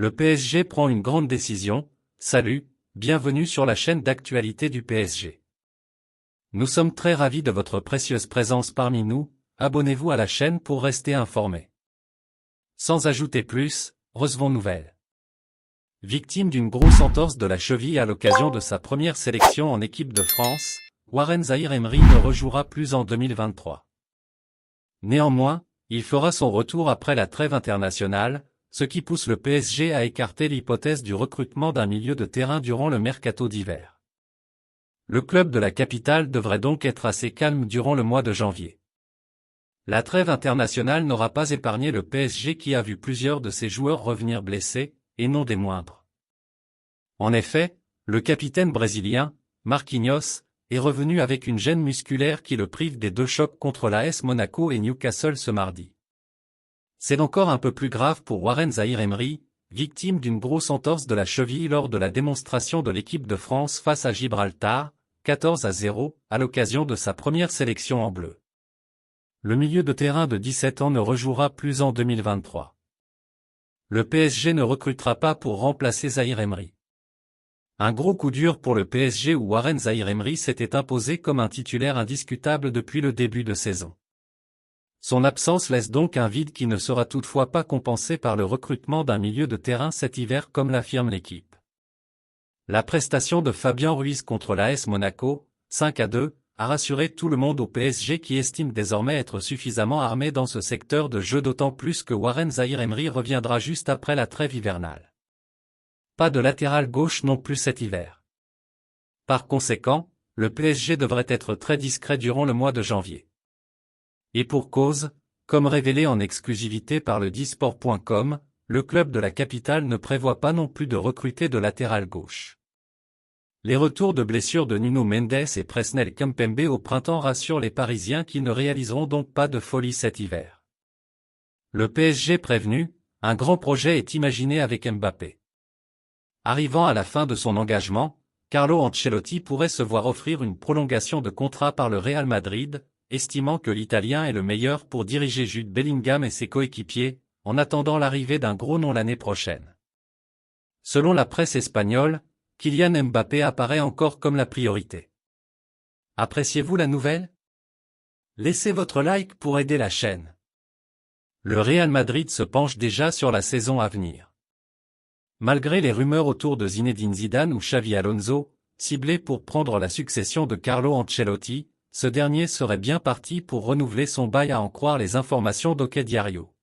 Le PSG prend une grande décision. Salut, bienvenue sur la chaîne d'actualité du PSG. Nous sommes très ravis de votre précieuse présence parmi nous, abonnez-vous à la chaîne pour rester informé. Sans ajouter plus, recevons nouvelles. Victime d'une grosse entorse de la cheville à l'occasion de sa première sélection en équipe de France, Warren Zaïre-Emery ne rejouera plus en 2023. Néanmoins, il fera son retour après la trêve internationale, ce qui pousse le PSG à écarter l'hypothèse du recrutement d'un milieu de terrain durant le mercato d'hiver. Le club de la capitale devrait donc être assez calme durant le mois de janvier. La trêve internationale n'aura pas épargné le PSG qui a vu plusieurs de ses joueurs revenir blessés, et non des moindres. En effet, le capitaine brésilien, Marquinhos, est revenu avec une gêne musculaire qui le prive des deux chocs contre l'AS Monaco et Newcastle ce mardi. C'est encore un peu plus grave pour Warren Zaïre-Emery, victime d'une grosse entorse de la cheville lors de la démonstration de l'équipe de France face à Gibraltar, 14-0, à l'occasion de sa première sélection en bleu. Le milieu de terrain de 17 ans ne rejouera plus en 2023. Le PSG ne recrutera pas pour remplacer Zaïre-Emery. Un gros coup dur pour le PSG où Warren Zaïre-Emery s'était imposé comme un titulaire indiscutable depuis le début de saison. Son absence laisse donc un vide qui ne sera toutefois pas compensé par le recrutement d'un milieu de terrain cet hiver comme l'affirme l'équipe. La prestation de Fabien Ruiz contre l'AS Monaco, 5-2, a rassuré tout le monde au PSG qui estime désormais être suffisamment armé dans ce secteur de jeu d'autant plus que Warren Zaïre-Emery reviendra juste après la trêve hivernale. Pas de latéral gauche non plus cet hiver. Par conséquent, le PSG devrait être très discret durant le mois de janvier. Et pour cause, comme révélé en exclusivité par le disport.com, le club de la capitale ne prévoit pas non plus de recruter de latéral gauche. Les retours de blessures de Nuno Mendes et Presnel Kimpembe au printemps rassurent les Parisiens qui ne réaliseront donc pas de folie cet hiver. Le PSG prévenu, un grand projet est imaginé avec Mbappé. Arrivant à la fin de son engagement, Carlo Ancelotti pourrait se voir offrir une prolongation de contrat par le Real Madrid, estimant que l'Italien est le meilleur pour diriger Jude Bellingham et ses coéquipiers, en attendant l'arrivée d'un gros nom l'année prochaine. Selon la presse espagnole, Kylian Mbappé apparaît encore comme la priorité. Appréciez-vous la nouvelle? Laissez votre like pour aider la chaîne. Le Real Madrid se penche déjà sur la saison à venir. Malgré les rumeurs autour de Zinedine Zidane ou Xavi Alonso, ciblés pour prendre la succession de Carlo Ancelotti, ce dernier serait bien parti pour renouveler son bail à en croire les informations d'Ok Diario.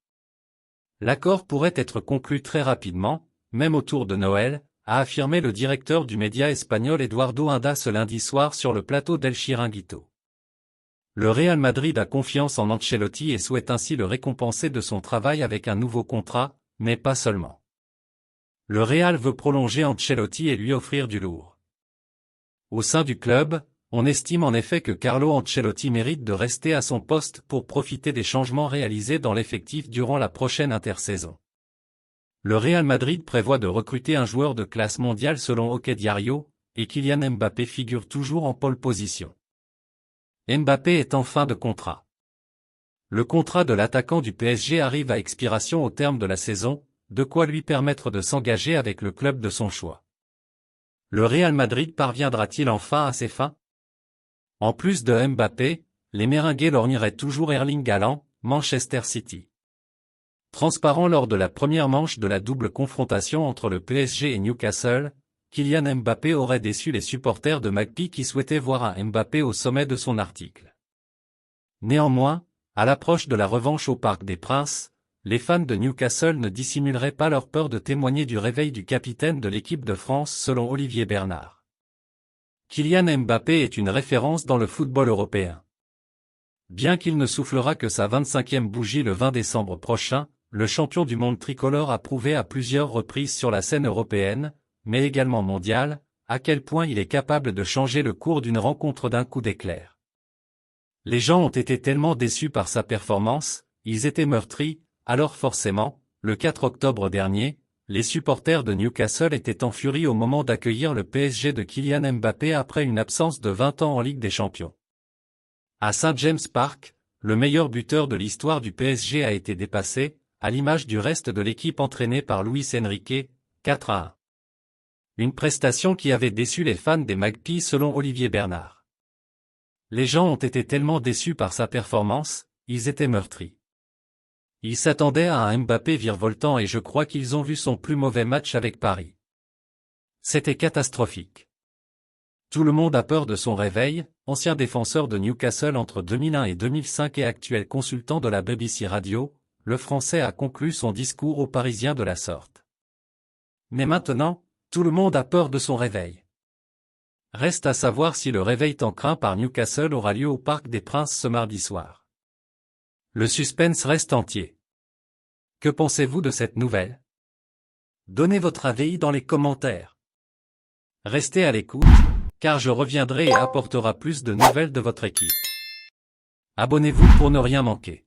L'accord pourrait être conclu très rapidement, même autour de Noël, a affirmé le directeur du média espagnol Eduardo Inda ce lundi soir sur le plateau d'El Chiringuito. Le Real Madrid a confiance en Ancelotti et souhaite ainsi le récompenser de son travail avec un nouveau contrat, mais pas seulement. Le Real veut prolonger Ancelotti et lui offrir du lourd. Au sein du club, on estime en effet que Carlo Ancelotti mérite de rester à son poste pour profiter des changements réalisés dans l'effectif durant la prochaine intersaison. Le Real Madrid prévoit de recruter un joueur de classe mondiale selon Ok Diario, et Kylian Mbappé figure toujours en pole position. Mbappé est en fin de contrat. Le contrat de l'attaquant du PSG arrive à expiration au terme de la saison, de quoi lui permettre de s'engager avec le club de son choix. Le Real Madrid parviendra-t-il enfin à ses fins? En plus de Mbappé, les Merengues lorgneraient toujours Erling Haaland, Manchester City. Transparent lors de la première manche de la double confrontation entre le PSG et Newcastle, Kylian Mbappé aurait déçu les supporters de Magpie qui souhaitaient voir un Mbappé au sommet de son article. Néanmoins, à l'approche de la revanche au Parc des Princes, les fans de Newcastle ne dissimuleraient pas leur peur de témoigner du réveil du capitaine de l'équipe de France selon Olivier Bernard. Kylian Mbappé est une référence dans le football européen. Bien qu'il ne soufflera que sa 25e bougie le 20 décembre prochain, le champion du monde tricolore a prouvé à plusieurs reprises sur la scène européenne, mais également mondiale, à quel point il est capable de changer le cours d'une rencontre d'un coup d'éclair. Les gens ont été tellement déçus par sa performance, ils étaient meurtris, alors forcément, le 4 octobre dernier, les supporters de Newcastle étaient en furie au moment d'accueillir le PSG de Kylian Mbappé après une absence de 20 ans en Ligue des Champions. À St James Park, le meilleur buteur de l'histoire du PSG a été dépassé, à l'image du reste de l'équipe entraînée par Luis Enrique, 4-1. Une prestation qui avait déçu les fans des Magpies selon Olivier Bernard. Les gens ont été tellement déçus par sa performance, ils étaient meurtris. Ils s'attendaient à un Mbappé virevoltant et je crois qu'ils ont vu son plus mauvais match avec Paris. C'était catastrophique. Tout le monde a peur de son réveil, ancien défenseur de Newcastle entre 2001 et 2005 et actuel consultant de la BBC Radio, le Français a conclu son discours aux Parisiens de la sorte. Mais maintenant, tout le monde a peur de son réveil. Reste à savoir si le réveil tant craint par Newcastle aura lieu au Parc des Princes ce mardi soir. Le suspense reste entier. Que pensez-vous de cette nouvelle? Donnez votre avis dans les commentaires. Restez à l'écoute, car je reviendrai et apportera plus de nouvelles de votre équipe. Abonnez-vous pour ne rien manquer.